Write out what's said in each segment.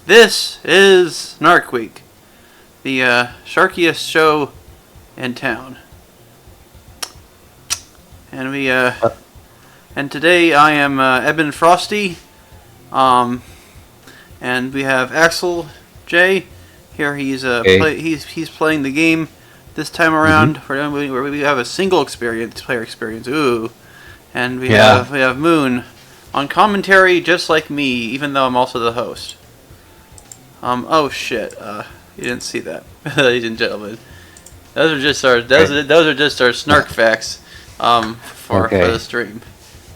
This is Snark Week, the sharkiest show in town, and and today I am Eben Frosty, and we have AxelJ here. He's playing the game this time around. Where we have a single player experience. Ooh, and we have Moon on commentary, just like me, even though I'm also the host. Oh shit! You didn't see that, ladies and gentlemen. Those are just our snark facts. For the stream.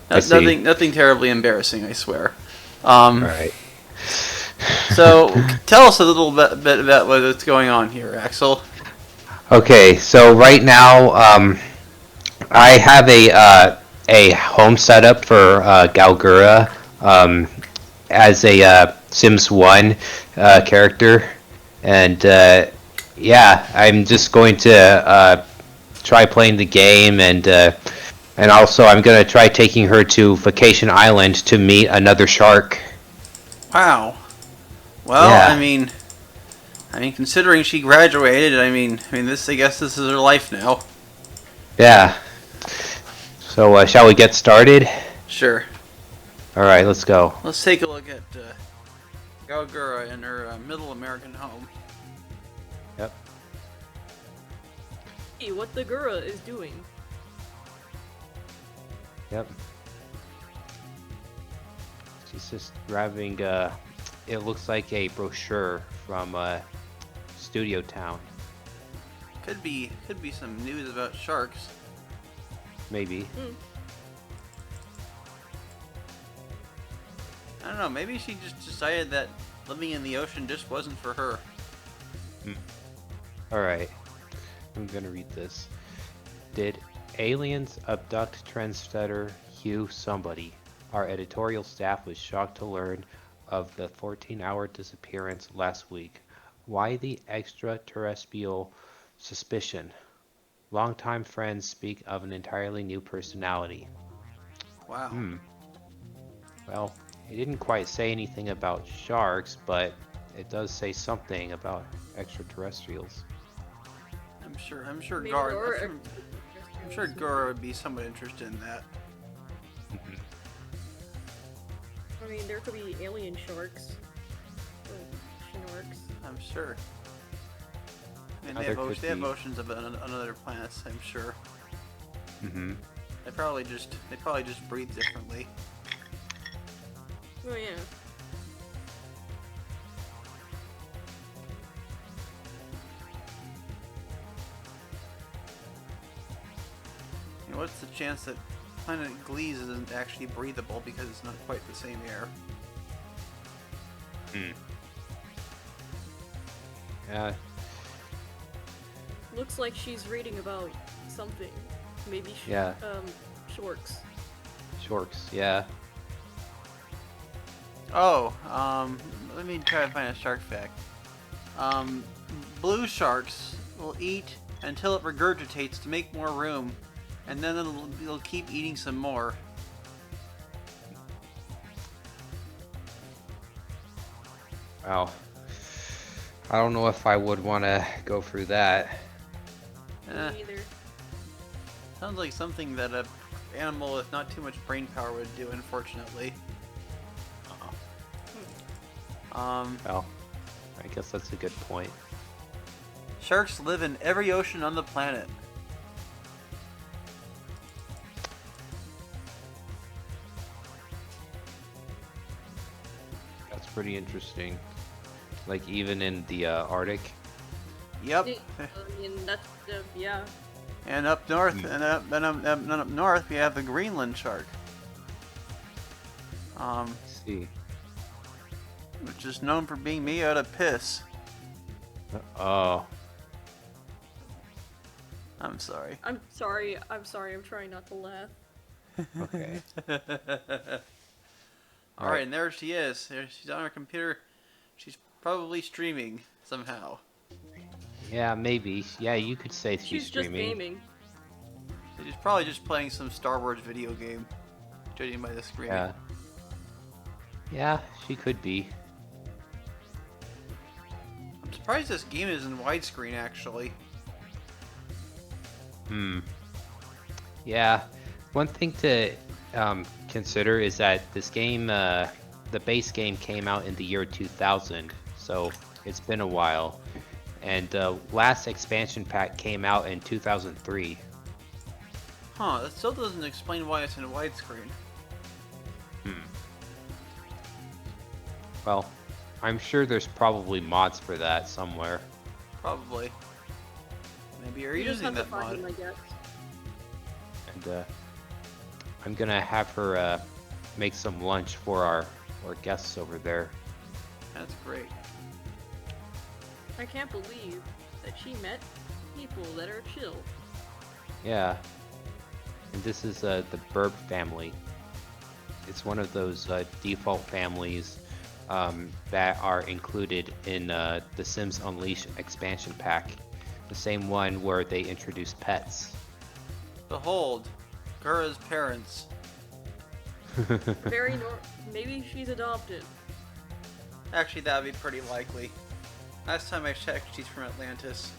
Nothing terribly embarrassing, I swear. Right. So tell us a little bit about what's going on here, Axel. Okay, so right now, I have a home setup for Gura as a Sims 1 character, and yeah, I'm just going to try playing the game, and also I'm going to try taking her to Vacation Island to meet another shark. Wow. Well, Yeah. I mean, considering she graduated, I guess this is her life now. Yeah. So, shall we get started? Sure. All right, let's go. Let's take a look at Gura in her middle American home. Yep. See what the Gura is doing. Yep. She's just grabbing, it looks like a brochure from Studio Town. Could be some news about sharks. Maybe. I don't know, maybe she just decided that living in the ocean just wasn't for her. Alright. I'm gonna read this. Did aliens abduct trendsetter Hugh somebody? Our editorial staff was shocked to learn of the 14-hour disappearance last week. Why the extraterrestrial suspicion? Longtime friends speak of an entirely new personality. Wow. Well, it didn't quite say anything about sharks, but it does say something about extraterrestrials. I'm sure Gura would be somewhat interested in that. I mean, there could be alien sharks. Or sharks. I'm sure. I mean, they have oceans of other planets, I'm sure. They probably just breathe differently. Oh yeah. And what's the chance that planet Glees isn't actually breathable because it's not quite the same air? Yeah. Looks like she's reading about something. Maybe sharks. Sharks, yeah. Oh, let me try to find a shark fact. Blue sharks will eat until it regurgitates to make more room, and then it'll keep eating some more. Wow. I don't know if I would want to go through that. Me either. Sounds like something that a animal with not too much brain power would do, unfortunately. Well, I guess that's a good point. Sharks live in every ocean on the planet. That's pretty interesting. Like even in the Arctic. Yep. I mean, that's yeah. And up north, up north, we have the Greenland shark. Let's see. Which is known for being made out of piss. Oh. I'm sorry. I'm sorry. I'm trying not to laugh. Okay. Alright, and there she is. She's on her computer. She's probably streaming somehow. Yeah, maybe. Yeah, you could say she's just streaming. gaming. She's probably just playing some Star Wars video game, judging by the screaming. Yeah. Yeah, she could be. surprised this game is in widescreen, actually. Yeah. One thing to consider is that this game, the base game came out in the year 2000, so it's been a while. And the last expansion pack came out in 2003. Huh, that still doesn't explain why it's in widescreen. Well, I'm sure there's probably mods for that somewhere. Probably. Maybe you're You just using have to that find mod. them, I guess. And I'm gonna have her make some lunch for our guests over there. That's great. I can't believe that she met people that are chill. Yeah. And this is the Burb family. It's one of those default families that are included in the Sims Unleashed expansion pack. The same one where they introduce pets. Behold, Gura's parents. Maybe she's adopted. Actually, that would be pretty likely. Last time I checked, she's from Atlantis.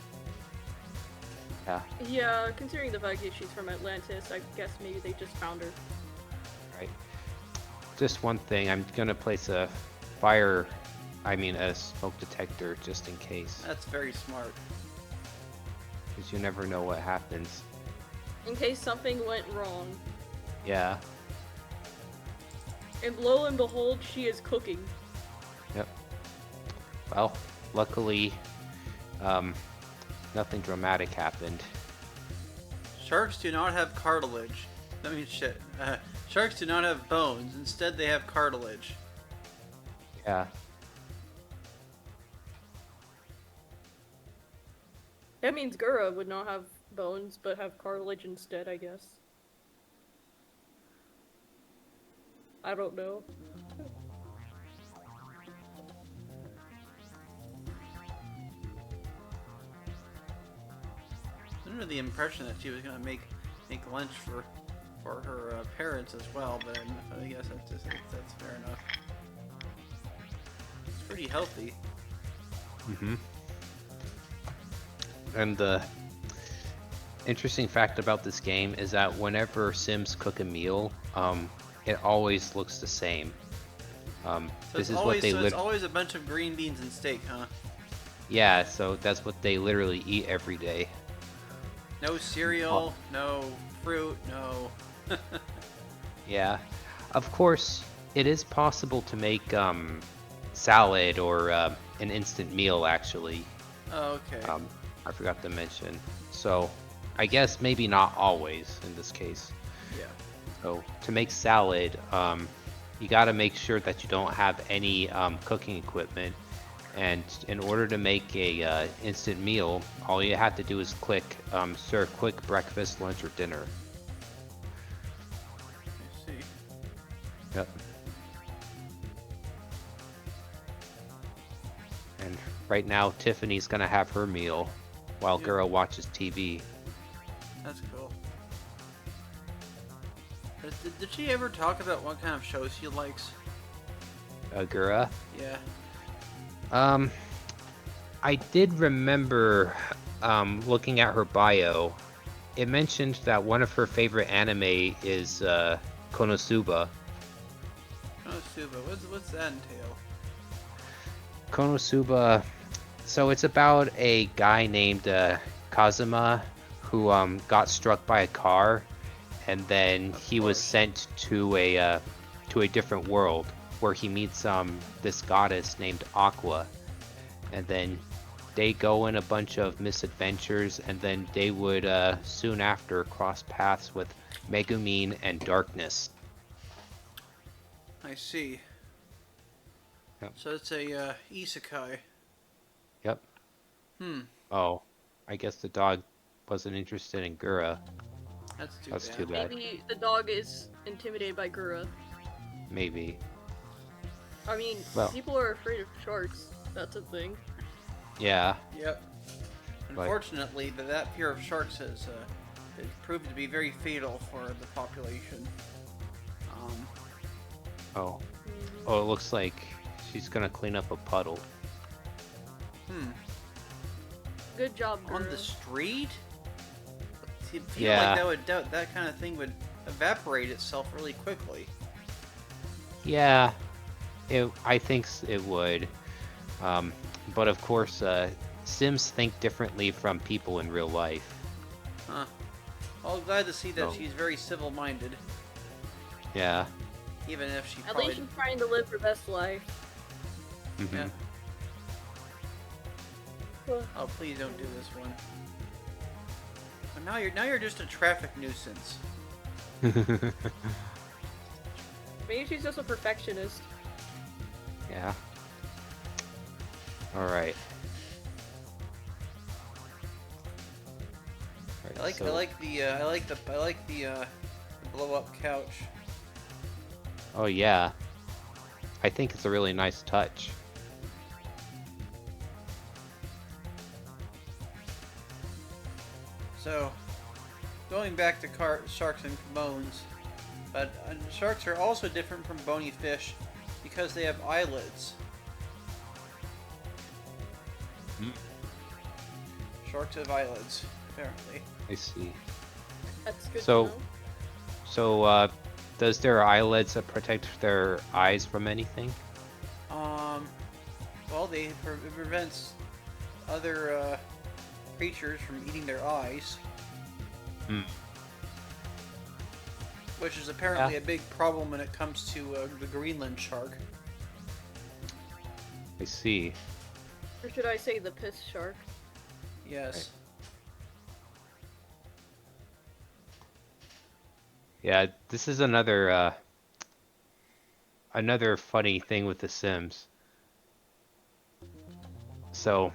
Yeah. Yeah, considering the fact that she's from Atlantis, I guess maybe they just found her. Right. Just one thing, I'm gonna place a smoke detector just in case. That's very smart. Because you never know what happens. In case something went wrong. Yeah. And lo and behold, she is cooking. Yep. Well, luckily, nothing dramatic happened. Sharks do not have cartilage. I mean, shit. Sharks do not have bones. Instead, they have cartilage. Yeah. That means Gura would not have bones, but have cartilage instead, I guess. I don't know. I was under the impression that she was gonna make lunch for her parents as well, but I guess that's fair enough. It's pretty healthy. Mm-hmm. And the interesting fact about this game is that whenever Sims cook a meal, it always looks the same. So This is always, what they it's always a bunch of green beans and steak, huh? Yeah, so that's what they literally eat every day. No cereal, no fruit, no. Yeah, of course, it is possible to make salad or an instant meal actually. Oh, okay. I forgot to mention. So, I guess maybe not always in this case. Yeah. So, to make salad, you got to make sure that you don't have any cooking equipment. And in order to make a instant meal, all you have to do is click serve quick breakfast, lunch, or dinner. I see. Yep. And right now, Tiffany's gonna have her meal while Yeah. Gura watches TV. That's cool. Did she ever talk about what kind of shows she likes? Gura? Yeah. I did remember looking at her bio. It mentioned that one of her favorite anime is Konosuba. Konosuba, what's that entail? Konosuba, so it's about a guy named Kazuma who got struck by a car, and then he was sent to a different world where he meets this goddess named Aqua, and then they go in a bunch of misadventures, and then they would soon after cross paths with Megumin and Darkness. I see. Yep. So it's a isekai. Yep. Oh, I guess the dog wasn't interested in Gura. That's too bad. Maybe the dog is intimidated by Gura. Maybe. I mean, Well. people are afraid of sharks. That's a thing. Yeah. Yep. Unfortunately, that fear of sharks has proved to be very fatal for the population. Oh. Oh, it looks like she's gonna clean up a puddle. Good job, On the Gura. street? I feel Yeah. like that kind of thing would evaporate itself really quickly. Yeah, I think it would. Um, but of course, Sims think differently from people in real life. Huh. Well, glad to see that So, she's very civil-minded, yeah. even if she At probably... least she's trying to live her best life. Mm-hmm. Yeah. Oh, please don't do this one. But now you're just a traffic nuisance. Maybe she's just a perfectionist. Yeah. All right. I like the blow up couch. Oh yeah. I think it's a really nice touch. So, going back to sharks and bones, but sharks are also different from bony fish because they have eyelids. Mm. Sharks have eyelids, apparently. I see. That's good So- to know. So, does their eyelids protect their eyes from anything? Well, it prevents other creatures from eating their eyes. Hmm. Which is apparently a big problem when it comes to the Greenland shark. I see. Or should I say the piss shark? Yes. Yeah, this is another funny thing with The Sims. So,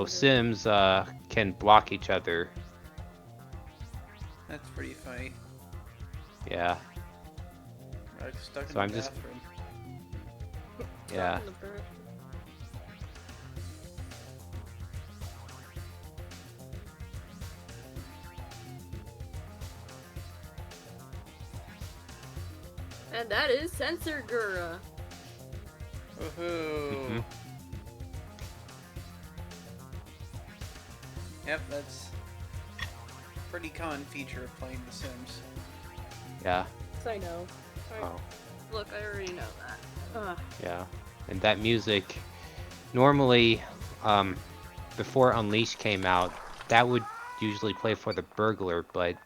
Sims can block each other. That's pretty funny. Yeah, Right, stuck in So the I'm just- bathroom. yeah. In the bird. And that is Sensor Gura. Woohoo! Mhm. Yep, that's a pretty common feature of playing The Sims. Yeah. Yes, I know. Oh, Look, I already know that. Ugh. yeah. And that music, normally, before Unleashed came out, that would usually play for the burglar, but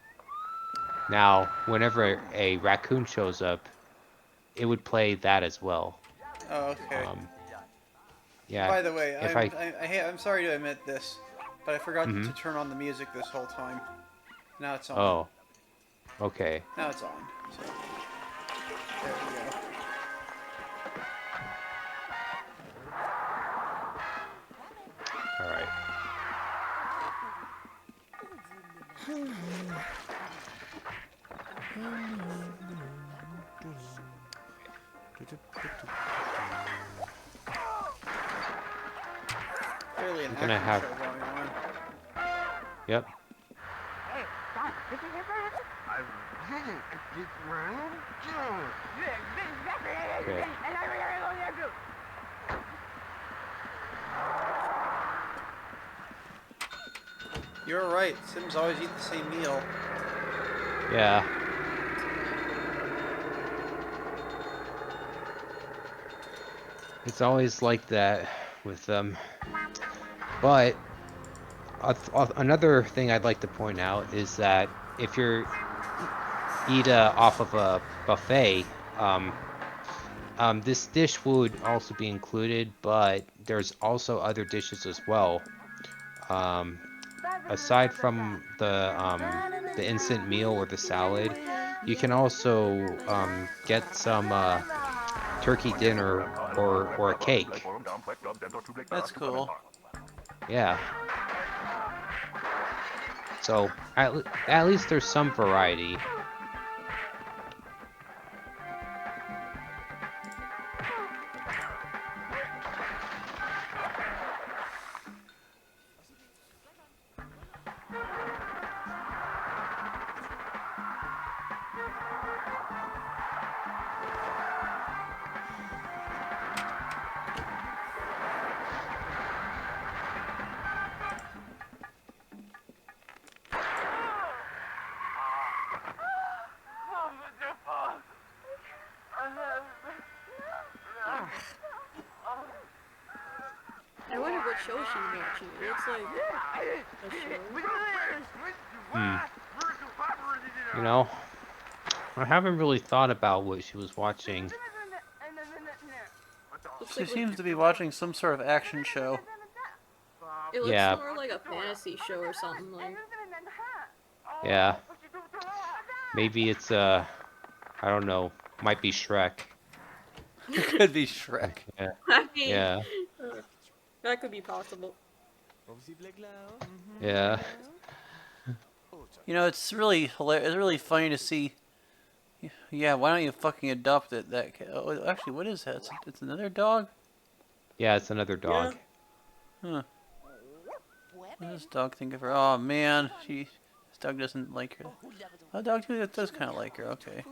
now, whenever a raccoon shows up, it would play that as well. Oh, okay. Yeah. By the way, if I'm sorry to admit this, but I forgot Mhm. to turn on the music this whole time. Now it's on. Oh. Okay. Now it's on. So there we go. All right. Clearly an I'm gonna action have- show going on. Yep. Okay. You're right. Sims always eat the same meal. Yeah. It's always like that with them. But another thing I'd like to point out is that if you're eat off of a buffet, this dish would also be included, but there's also other dishes as well. Um, aside from the instant meal or the salad, you can also get some turkey dinner or a cake. That's cool. Yeah. So at least there's some variety. what show she's watching. It looks like a show. You know, I haven't really thought about what she was watching. Looks She like seems to be watching some sort of action show. it looks Yeah. more like a fantasy show or something. Like Yeah. Maybe it's, I don't know, might be Shrek. It could be Shrek. Yeah. I mean, Yeah. that could be possible. Yeah. You know, it's really hilarious. It's really funny to see. Yeah, why don't you fucking adopt it? That oh, actually, what is that? It's another dog. Yeah, it's another dog. Huh? What does this dog think of her? Oh man, this dog doesn't like her. Oh, dog does kind of like her. Okay.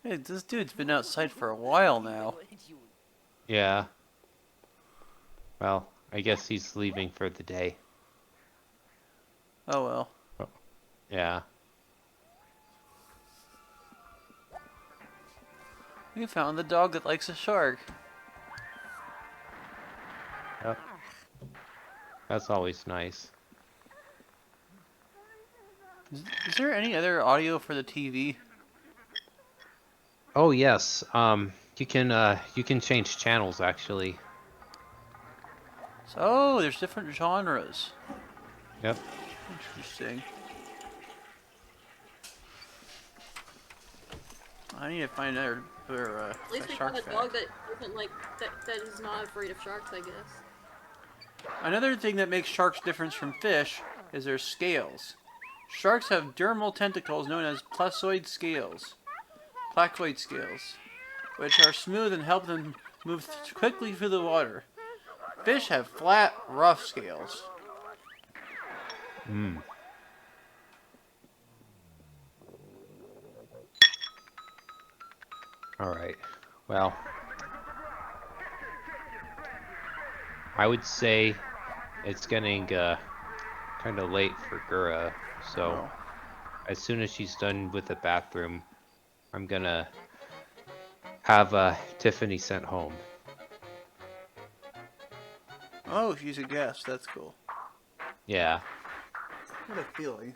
Hey, this dude's been outside for a while now. Yeah. Well, I guess he's leaving for the day. Oh well. Yeah. We found the dog that likes a shark. Yep. That's always nice. Is there any other audio for the TV? Oh yes. You can change channels actually. So, oh, there's different genres. Yep. Interesting. I need to find another At least we shark found a fact. dog that isn't like that is not afraid of sharks. I guess. Another thing that makes sharks different from fish is their scales. Sharks have dermal tentacles known as placoid scales, which are smooth and help them move quickly through the water. Fish have flat, rough scales. Hmm. All right. Well, I would say it's getting kind of late for Gura, so Oh. as soon as she's done with the bathroom, I'm gonna have Tiffany sent home. Oh, she's a guest. That's cool. Yeah. What a feeling.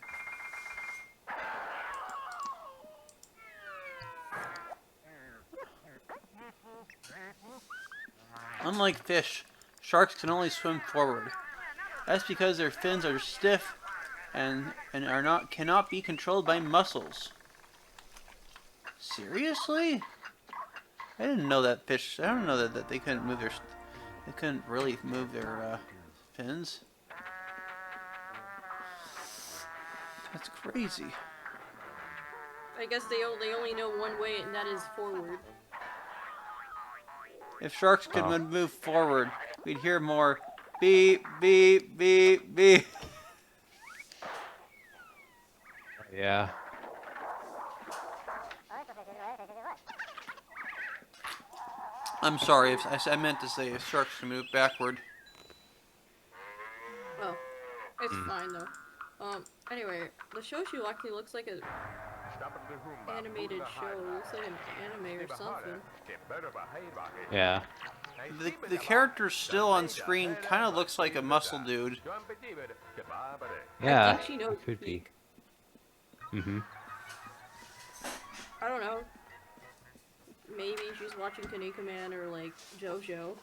Unlike fish, sharks can only swim forward. That's because their fins are stiff and cannot be controlled by muscles. Seriously? I didn't know that fish. I don't know that they couldn't move they couldn't really move their fins. That's crazy. I guess they only know one way, and that is forward. If sharks could Oh. move forward, we'd hear more beep, beep, beep, beep. Yeah. I'm sorry, if I meant to say if sharks can move backward. Oh, it's fine though. Anyway, the show she actually looks like a animated show. It looks like an anime or something. Yeah. The character still on screen kind of looks like a muscle dude. Yeah. I think she knows It could be. speak. Mm-hmm. I don't know. Maybe she's watching Kaneka Man or like JoJo.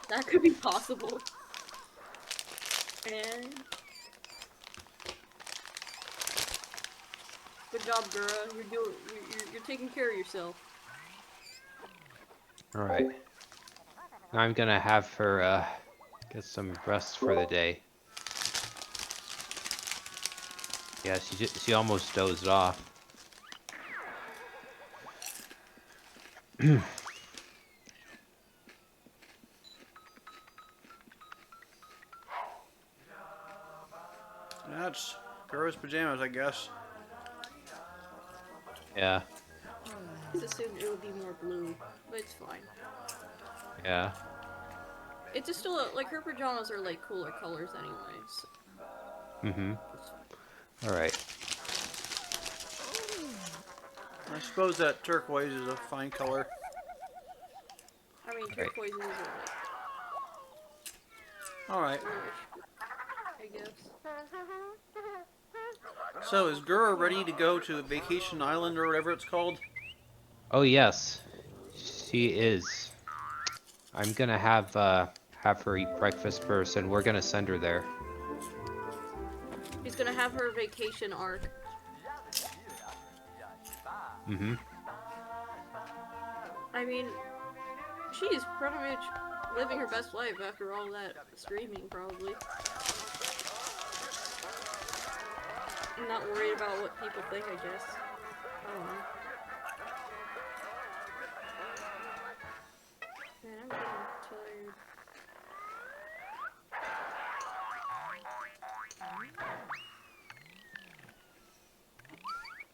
That could be possible. And good job, Gura. You're taking care of yourself. All right. Now I'm gonna have her get some rest for the day. Yeah, she almost dozed off. That's Gura's pajamas, I guess. Yeah. I just assumed it would be more blue, but it's fine. Yeah. It's just still like her pajamas are like cooler colors, anyways. Mm-hmm. All right. I suppose that turquoise is a fine color. mean, Right. turquoise is like Alright. bluish, I guess. So, is Gura ready to go to Vacation Island or whatever it's called? Oh yes, she is. I'm gonna have her eat breakfast first, and we're gonna send her there. She's gonna have her vacation arc. Mm-hmm. I mean, she's pretty much living her best life after all that screaming, probably. I'm not worried about what people think, I guess. I don't know. Man, I'm getting tired.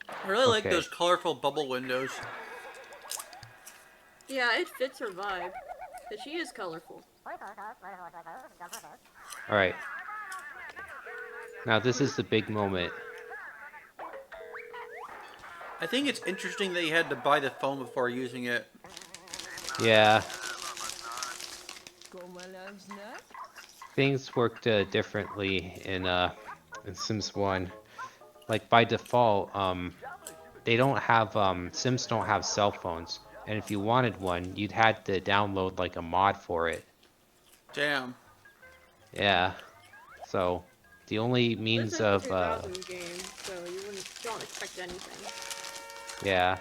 I really like Okay. those colorful bubble windows. Yeah, it fits her vibe. But she is colorful. All right. Now this is the big moment. I think it's interesting that you had to buy the phone before using it. Yeah. Things worked differently in Sims 1. Like by default, they don't have Sims don't have cell phones, and if you wanted one, you'd had to download like a mod for it. Damn. Yeah. So the only This means is a of 2000s game, so you don't expect anything. yeah.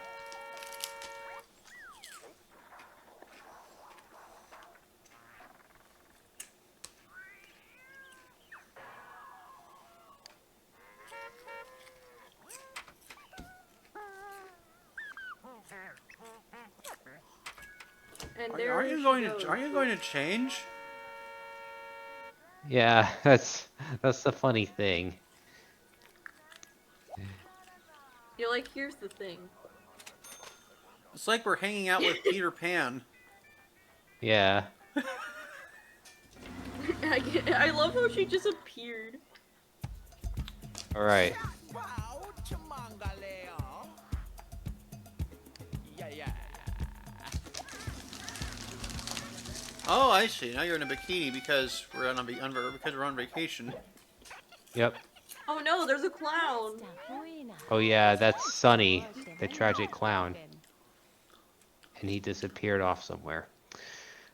And Are, there aren't you she going goes. to? Aren't you going to change? Yeah, that's the funny thing. You're like, here's the thing. It's like we're hanging out with Peter Pan. Yeah. I love how she just appeared. All right. Oh, I see. Now you're in a bikini because we're on vacation. Yep. Oh no, there's a clown. Oh yeah, that's Sunny, the tragic clown, and he disappeared off somewhere.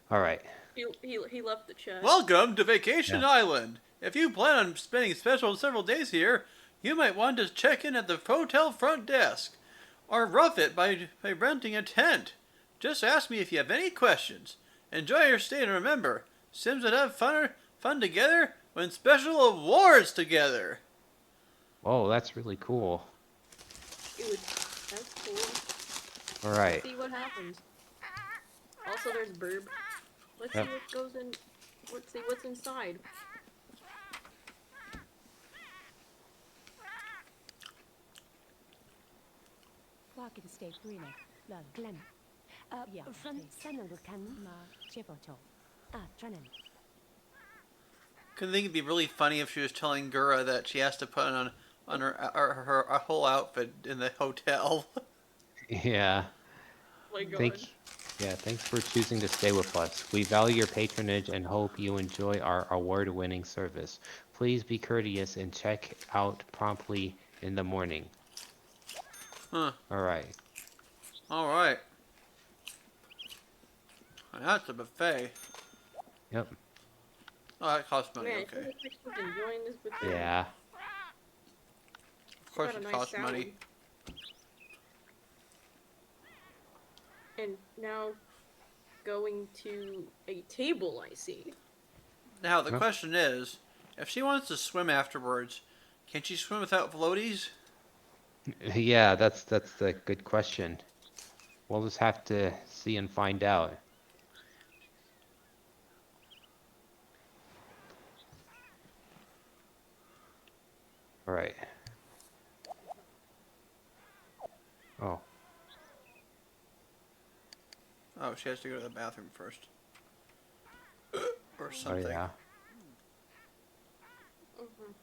All right. He left the chest. Welcome to Vacation Yeah. Island. If you plan on spending several days here, you might want to check in at the hotel front desk, or rough it by renting a tent. Just ask me if you have any questions. Enjoy your stay and remember, Sims would have fun together when special awards together. Oh, that's really cool. Dude, that's cool. All right. Let's see what happens. Also, there's Burb. Let's Yep. see what goes in. Let's see what's inside. Couldn't think it'd be really funny if she was telling Gura that she has to put on her whole outfit in the hotel. Yeah. Oh my god. Thanks for choosing to stay with us. We value your patronage and hope you enjoy our award-winning service. Please be courteous and check out promptly in the morning. Huh. All right. All right. That's a buffet. Yep. Oh, that costs money. Man, Okay. she's enjoying this buffet. Yeah. Of course, Got a it nice costs salad. money. And now going to a table, I see. Now the Yep. question is, if she wants to swim afterwards, can she swim without floaties? Yeah, that's the good question. We'll just have to see and find out. All right. Oh. Oh, she has to go to the bathroom first. Or Oh something. yeah. Mhm.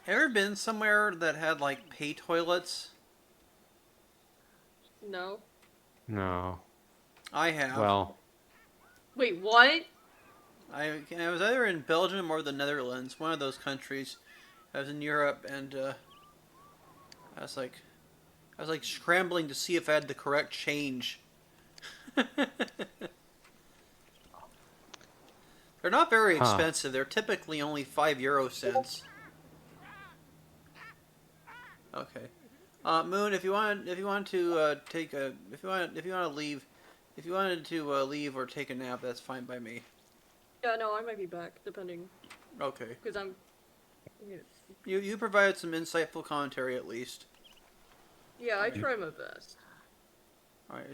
Ever been somewhere that had like pay toilets? No. No. I have. Well, Wait, what? I was either in Belgium or the Netherlands, one of those countries. I was in Europe, and I was like, scrambling to see if I had the correct change. They're not very huh. expensive. They're typically only 5 euro cents. Okay. Moon, if you want to take a, if you want to leave, if you wanted to leave or take a nap, that's fine by me. Yeah, no, I might be back, depending. Okay. Because I'm... Yeah. You provided some insightful commentary at least. Yeah, I try my best. All right.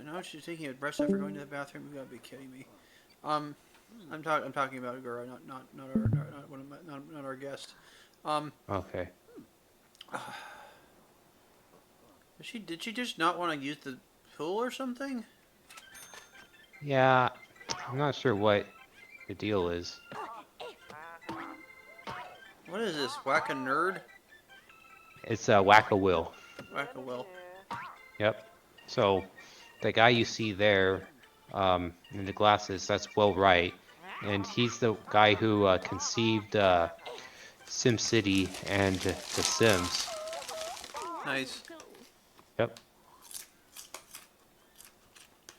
Now she's taking a breath after going to the bathroom. You gotta be kidding me. I'm talking about Gura, not one of my, not our guest. Um, Okay. did she just not want to use the pool or something? Yeah, I'm not sure what the deal is. What is this? Whack a nerd? It's a whack-a-will. Whack a will. Yep. So, the guy you see there, in the glasses, that's Will Wright, and he's the guy who conceived SimCity and The Sims. Nice. Yep.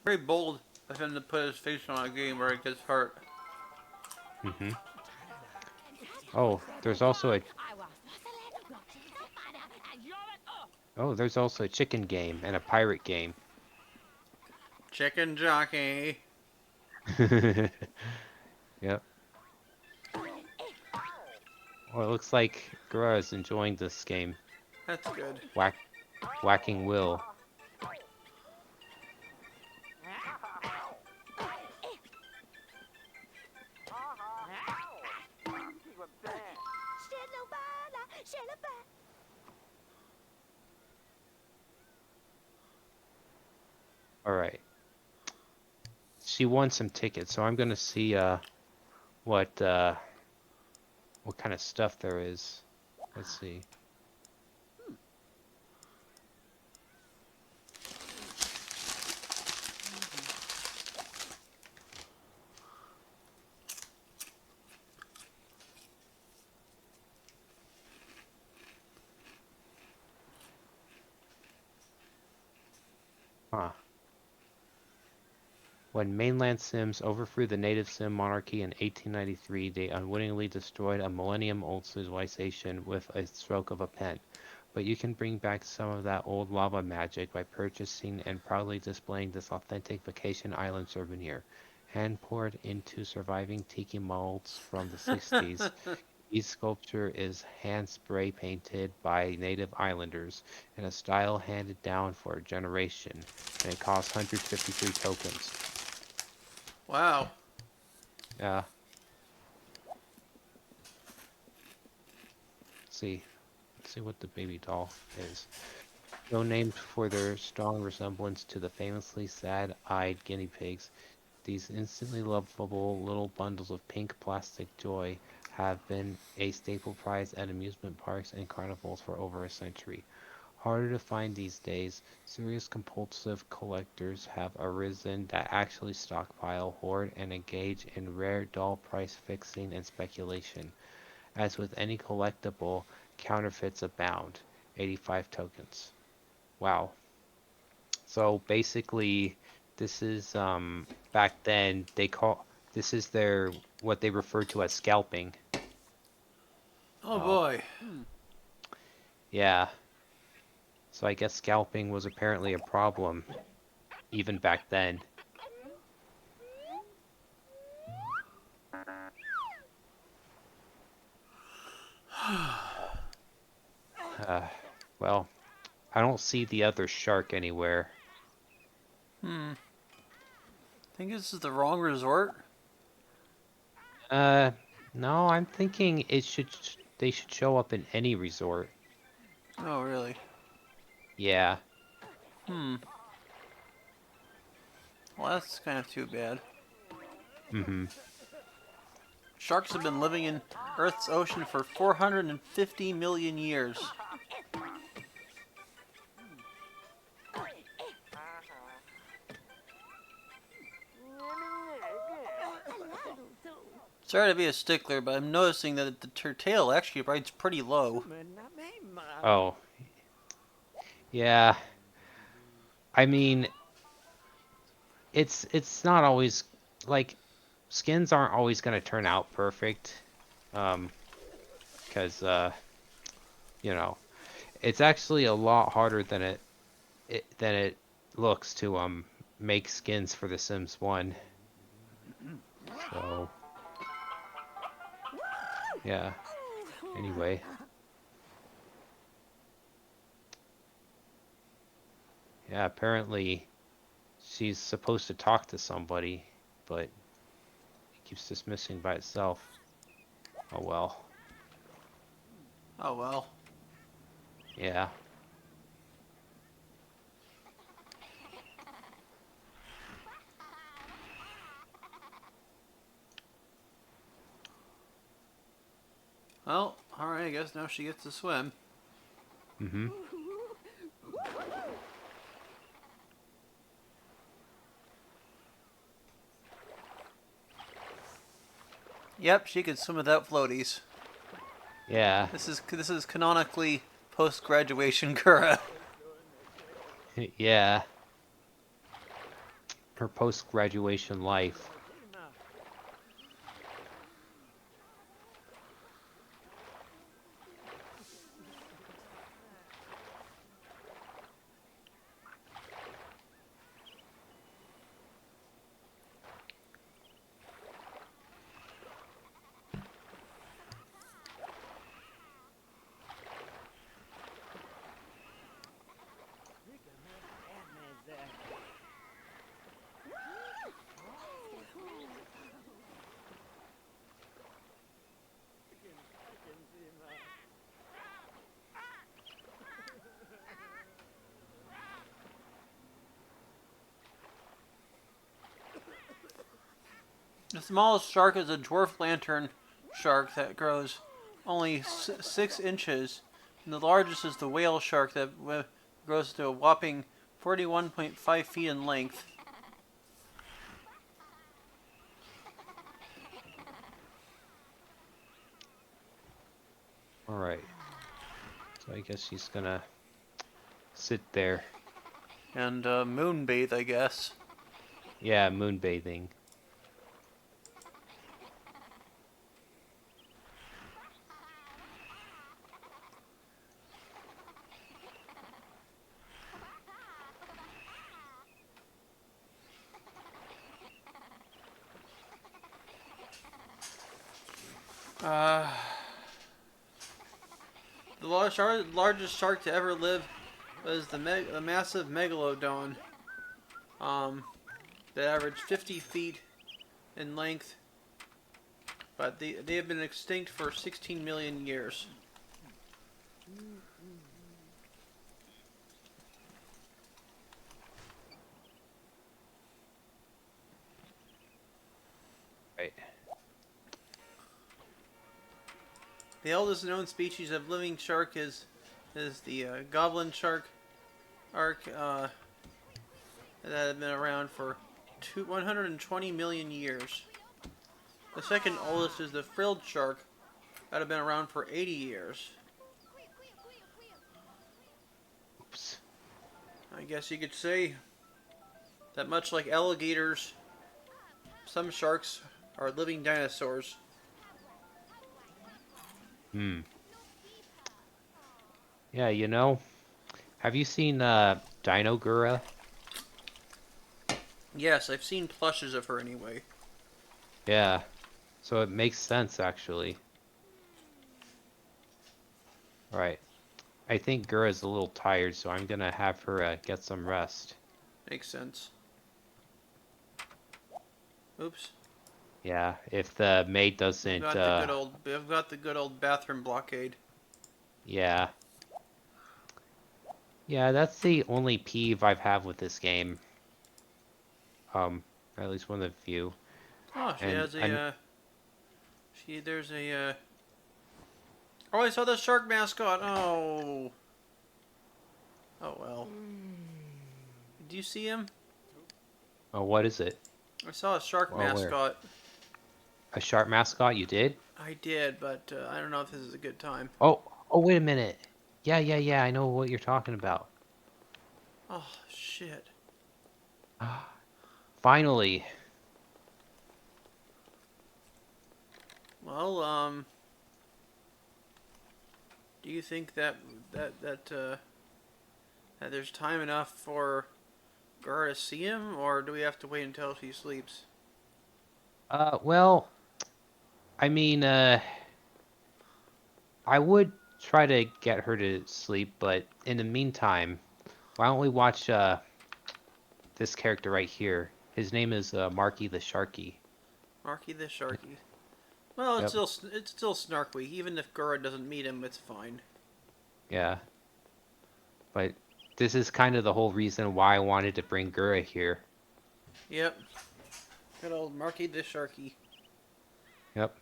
Very bold of him to put his face on a game where it gets hurt. Mm-hmm. Oh, there's also a chicken game and a pirate game. Chicken jockey. Yep. Well, it looks like Gura is enjoying this game. That's good. Whacking Will. All right. She won some tickets, so I'm gonna see what kind of stuff there is. Let's see. Huh. When mainland Sims overthrew the native Sim monarchy in 1893, they unwittingly destroyed a millennium-old civilization with a stroke of a pen. But you can bring back some of that old lava magic by purchasing and proudly displaying this authentic vacation island souvenir. Hand-poured into surviving tiki molds from the 60s, each sculpture is hand spray painted by native islanders in a style handed down for a generation, and it costs 153 tokens. Wow. Yeah. See. Let's see what the baby doll is. Though named for their strong resemblance to the famously sad-eyed guinea pigs, these instantly lovable little bundles of pink plastic joy have been a staple prize at amusement parks and carnivals for over a century. Harder to find these days, serious compulsive collectors have arisen that actually stockpile, hoard, and engage in rare doll price fixing and speculation. As with any collectible, counterfeits abound. 85 tokens. Wow. So basically, this is back then this is their what they refer to as scalping. Oh Oh, boy. yeah. So I guess scalping was apparently a problem even back then. Uh, well, I don't see the other shark anywhere. Think this is the wrong resort? Uh, no, I'm thinking they should show up in any resort. Oh really? Yeah. Hmm. Well, that's kind of too bad. Mm-hmm. Sharks have been living in Earth's ocean for 450 million years. Sorry to be a stickler, but I'm noticing that her tail actually rides pretty low. Oh, yeah. I mean, it's not always like skins aren't always gonna turn out perfect. Because you know, it's actually a lot harder than it looks to make skins for The Sims 1. So yeah. Anyway, yeah. Apparently, she's supposed to talk to somebody, but it keeps dismissing by itself. Oh well. Oh well. Yeah. Well, alright, I guess now she gets to swim. Mm-hmm. Yep, she can swim without floaties. Yeah. This is canonically post-graduation Gura. Yeah. Her post-graduation life. The smallest shark is a dwarf lantern shark that grows only 6 inches, and the largest is the whale shark that grows to a whopping 41.5 feet in length. All right. So I guess she's gonna sit there. And moonbathe, I guess. Yeah, moonbathing. Uh, the largest shark to ever live was the massive megalodon. Um, that averaged 50 feet in length, but they have been extinct for 16 million years. Right. The eldest known species of living shark is the goblin shark that have been around for 120 million years. The second oldest is the frilled shark that have been around for 80 years. Oops. I guess you could say that much like alligators, some sharks are living dinosaurs. Hmm. Yeah, have you seen Dino Gura? Yes, I've seen plushes of her anyway. Yeah. So it makes sense actually. All right. I think Gura's a little tired, so I'm gonna have her get some rest. Makes sense. Oops. Yeah, if the maid doesn't, We've got the good old bathroom blockade. yeah. Yeah, that's the only peeve I've had with this game. Um, at least one of the few. Oh, she And has there's oh, I saw the shark mascot. Oh. Oh well. Do you see him? oh, what is it? I saw a shark Oh, where? mascot. a shark mascot? You did? I did, but I don't know if this is a good time. Oh, oh, wait a minute. Yeah. I know what you're talking about. Oh, shit. Finally. Well, do you think that there's time enough for Gura to see him, or do we have to wait until she sleeps? Well, I mean, I would try to get her to sleep, but in the meantime, why don't we watch this character right here? His name is Marky the Sharky. Marky the Sharky. Well, Yep. it's still Snark Week. Even if Gura doesn't meet him, it's fine. Yeah. But this is kind of the whole reason why I wanted to bring Gura here. Yep. Good old Marky the Sharky. Yep.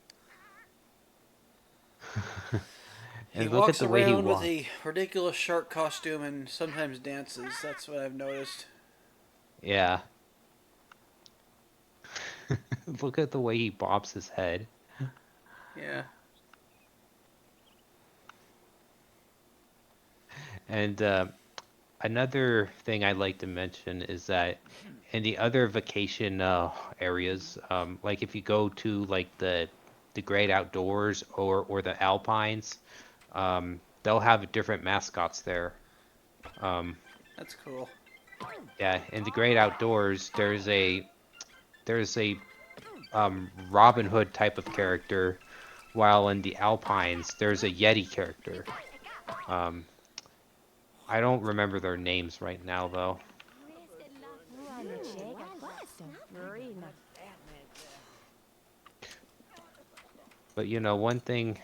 He And look at walks the way he around with walks. a ridiculous shark costume and sometimes dances. That's what I've noticed. Yeah. Look at the way he bobs his head. Yeah. And another thing I'd like to mention is that in the other vacation areas, like if you go to like the great outdoors or the Alpines, they'll have different mascots there. Um, That's cool. yeah, in the great outdoors, there's a Robin Hood type of character, while in the Alpines there's a Yeti character. Um, I don't remember their names right now though. But you know, one thing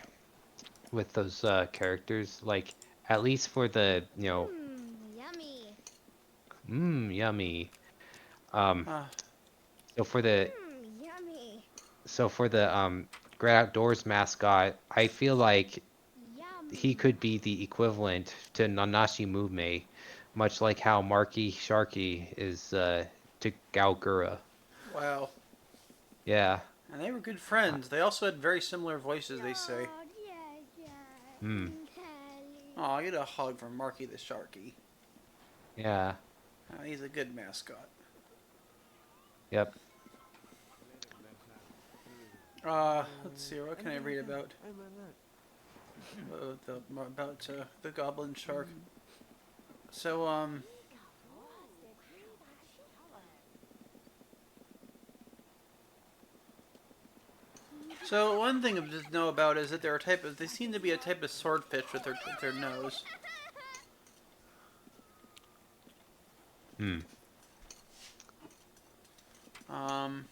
with those characters, like at least for the, Yummy. yummy. Um, Uh, so for the Yummy. Great Outdoors mascot, I feel like he Yummy. could be the equivalent to Nanashi Mume, much like how Marky Sharky is to Gaogura. wow. Yeah. And they were good friends. They also had very similar voices, they say. Hmm. Oh, I get a hug from Marky the Sharky. Yeah. He's a good mascot. Yep. Let's see. What can I read about? The Goblin Shark. So, So one thing to know about is that they seem to be a type of swordfish with their nose. Hmm. Um,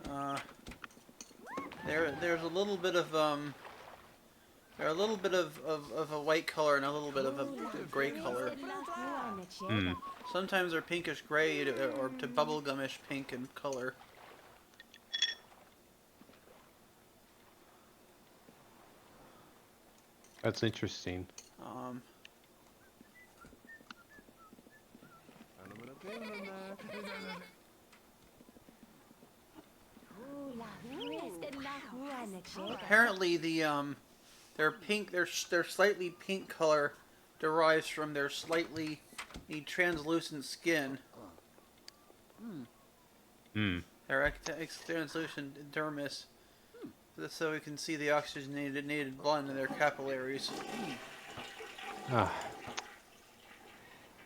uh, there's a little bit of they're a little bit of a white color and a little bit of a gray color. Hmm. Sometimes they're pinkish gray or to bubblegumish pink in color. That's interesting. Um, Apparently their pink their slightly pink color derives from their slightly translucent skin. Hmm. Their translucent dermis, so we can see the oxygenated blood in their capillaries. Ah.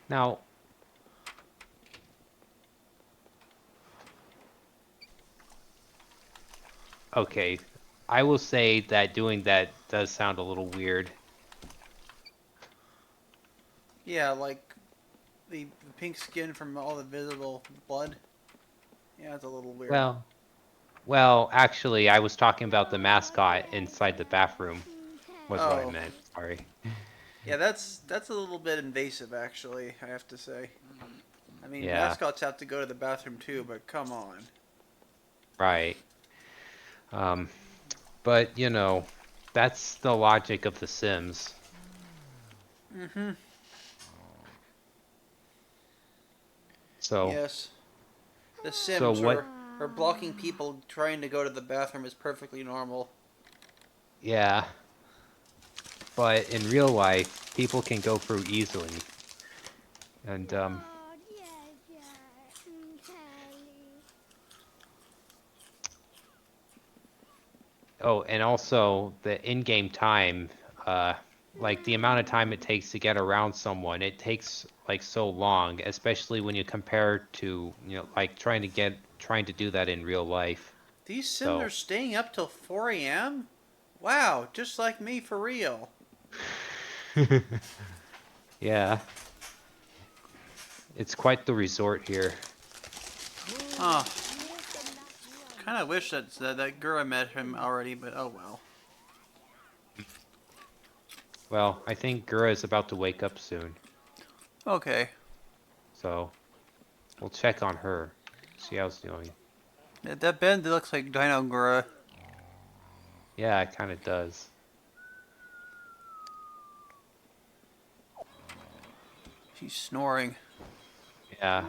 Now, okay, I will say that doing that does sound a little weird. Yeah, like the pink skin from all the visible blood. Yeah, it's a little weird. Well, actually, I was talking about the mascot inside the bathroom. Was what I Oh, meant. Sorry. yeah, that's a little bit invasive, actually. I have to say. I mean, Yeah. mascots have to go to the bathroom too, but come on. Right. Um, but you know, that's the logic of The Sims. Mm-hmm. So, Yes. The so Sims what? or blocking people trying to go to the bathroom is perfectly normal. Yeah, but in real life, people can go through easily, and Oh, yes, yes. Kelly. oh, and also the in-game time, uh, like the amount of time it takes to get around someone, it takes like so long, especially when you compare to, like trying to do that in real life. These Sims are So, staying up till 4 a.m.? Wow, just like me for real. yeah, it's quite the resort here. Oh, kind of wish that Gura met him already, but oh well. Well, I think Gura is about to wake up soon, Okay. so we'll check on her, see how it's doing. That bed looks like Dino Gura. Yeah, it kind of does. She's snoring. Yeah.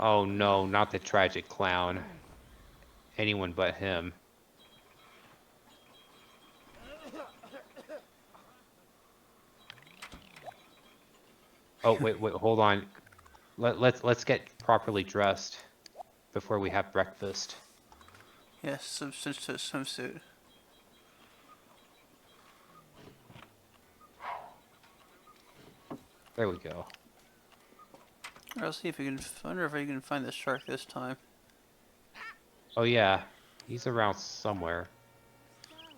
Oh no, not the tragic clown. Anyone but him. Oh, wait, hold on. Let's get properly dressed before we have breakfast. Yes, swimsuit. There we go. I'll see if we can. Wonder if we can find the shark this time. Oh yeah, he's around somewhere.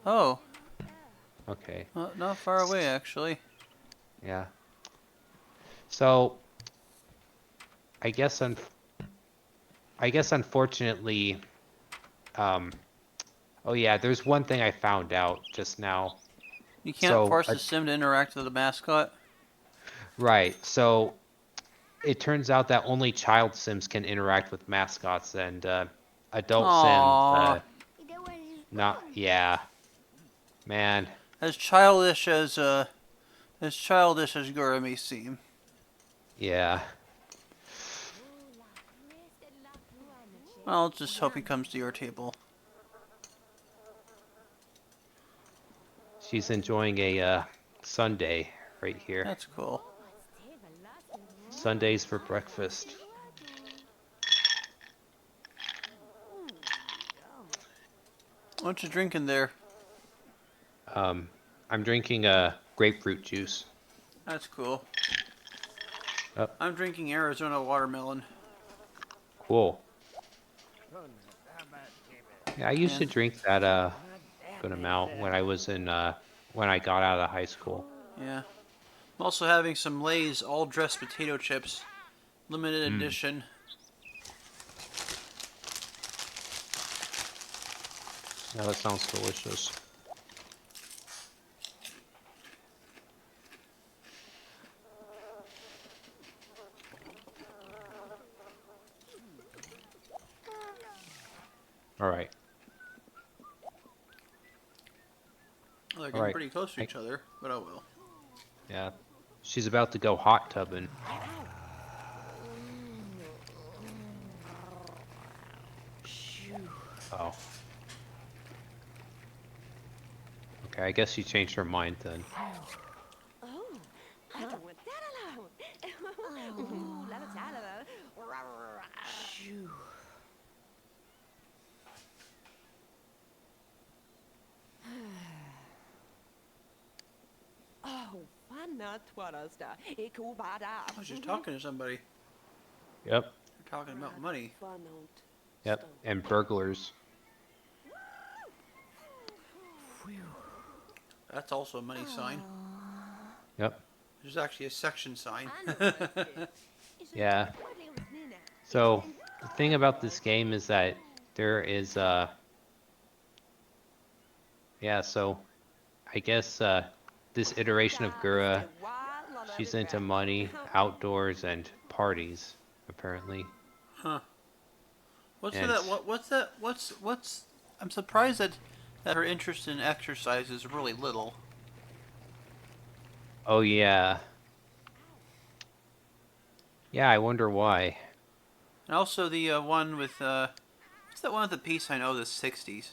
Oh, Okay. not far away actually. Yeah. So, I guess unfortunately, um, oh yeah, there's one thing I found out just now. You can't So, force the sim to interact with the mascot. right. So it turns out that only child Sims can interact with mascots, and adult Sims, Aww, That was not. wrong. Yeah, man. as childish as childish as Gura may seem. Yeah. I'll just hope he comes to your table. She's enjoying a sundae right here. That's cool. Sundays for breakfast. What you drinking there? Um, I'm drinking grapefruit juice. That's cool. Oh, I'm drinking Arizona watermelon. cool. Yeah, I used to And drink that good amount when I was in when I got out of high school. yeah, I'm also having some Lay's all dressed potato chips, limited Mm. edition. Yeah, that sounds delicious. All right. Well, they're All getting right. pretty close to I, each other, but oh well. yeah. She's about to go hot tubbing. Oh. Okay, I guess she changed her mind then. Oh, I don't want that alone. Ooh, la la la la la. Shoo. Oh, fanna twarasta. Ekubada. I was just talking to somebody. Yep. They're talking about money. Yep. And burglars. That's also a money sign. Yep. There's actually a section sign. Yeah. So the thing about this game is that there is yeah, so I guess this iteration of Gura, she's into money, outdoors, and parties, apparently. Huh. What's And that? What's that? What's? I'm surprised that her interest in exercise is really little. oh yeah. Yeah, I wonder why. And also the one with what's that one with the peace sign? Oh, the 60s.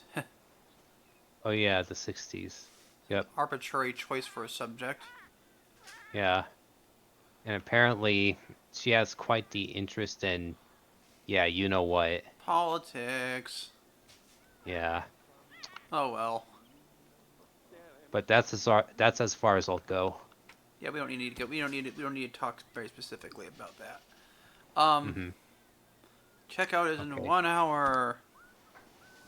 Oh yeah, the 60s. Yep. Arbitrary choice for a subject. Yeah. And apparently she has quite the interest in, yeah, you know what. Politics. Yeah. Oh well. But that's as far as I'll go. Yeah, we don't need to go. We don't need to talk very specifically about that. Mm-hmm. Checkout is in Okay. 1 hour.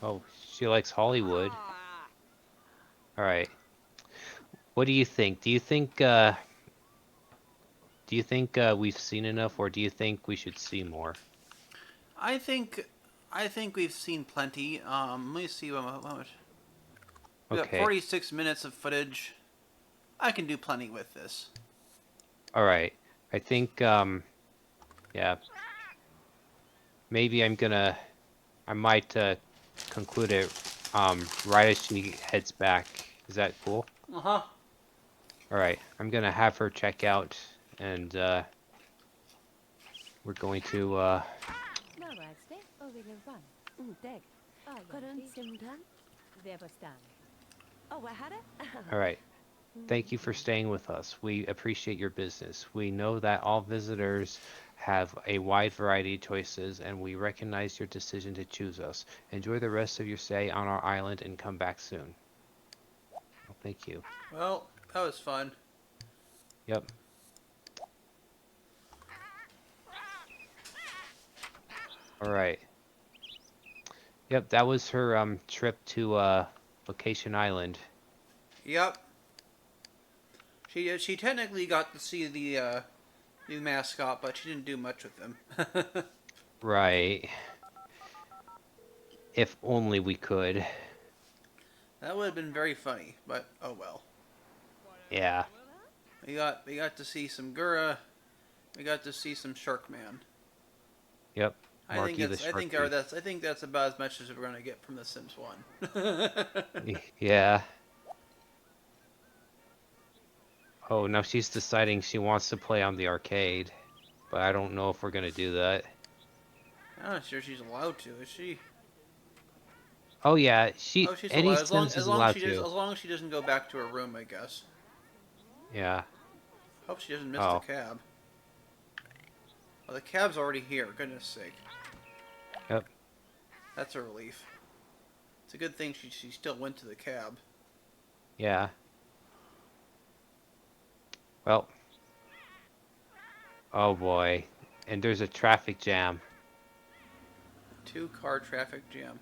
Oh, she likes Hollywood. All right. What do you think? Do you think we've seen enough, or do you think we should see more? I think, I think we've seen plenty. Let me see how much. We got Okay. 46 minutes of footage. I can do plenty with this. All right. I think yeah, maybe I might conclude it right as she heads back. Is that cool? Uh huh. All right. I'm gonna have her check out, and we're going to Namaste, Ovilevan. Deg. Karan Simdan. Devastan. Oh, what had it? all right. Thank you for staying with us. We appreciate your business. We know that all visitors have a wide variety of choices, and we recognize your decision to choose us. Enjoy the rest of your stay on our island and come back soon. Well, thank you. Well, that was fun. Yep. All right. Yep, that was her trip to Vacation Island. Yep. She technically got to see the new mascot, but she didn't do much with him. Right. If only we could. That would have been very funny, but oh well. Yeah. We got to see some Gura. We got to see some Shark Man. Yep. I think Marky the that's I think Sharky. that's I think that's about as much as we're gonna get from The Sims 1. Yeah. Oh, now she's deciding she wants to play on the arcade, but I don't know if we're gonna do that. I'm not sure she's allowed to, is she? Oh yeah, Oh, she's any allowed Sims as is long as allowed as to. long as she doesn't go back to her room, I guess. Yeah. Hope she doesn't miss the Oh. cab. Oh, the cab's already here. Goodness sake, Yep. that's a relief. It's a good thing she still went to the cab. Yeah. Well. Oh boy. And there's a traffic jam. 2-car traffic jam.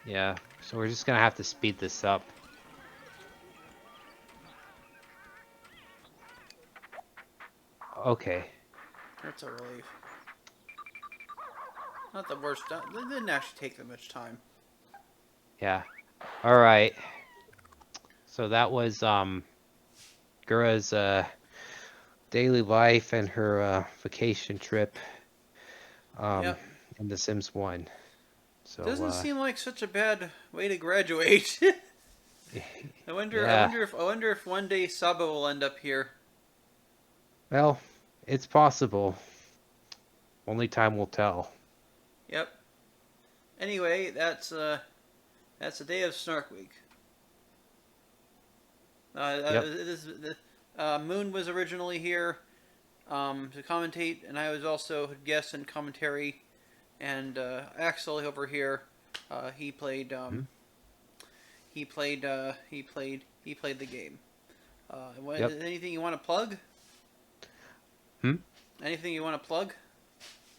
Yeah. So we're just gonna have to speed this up. Okay. That's a relief. Not the worst. It didn't actually take that much time. Yeah. All right. So that was Gura's daily life and her vacation trip um Yep. in The Sims 1. So Doesn't seem like such a bad way to graduate. I wonder. yeah. I wonder if one day Saba will end up here. Well, it's possible. Only time will tell. Yep. Anyway, that's the day of Snark Week. Yep. Moon was originally here to commentate, and I was also guest and commentary. And Axel over here, he played. Hmm? He played. He played the game. Yep. Anything you want to plug? Hmm? Anything you want to plug?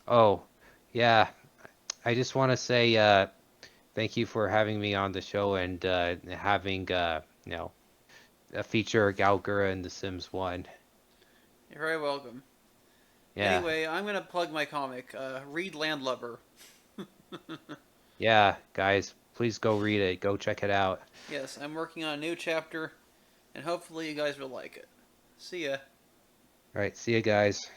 Oh, yeah. I just want to say thank you for having me on the show and having a feature Galgura in The Sims 1. You're very welcome. Yeah. Anyway, I'm gonna plug my comic. Read Landlubber. Yeah, guys, please go read it. Go check it out. Yes, I'm working on a new chapter, and hopefully you guys will like it. See ya. All right, see you guys.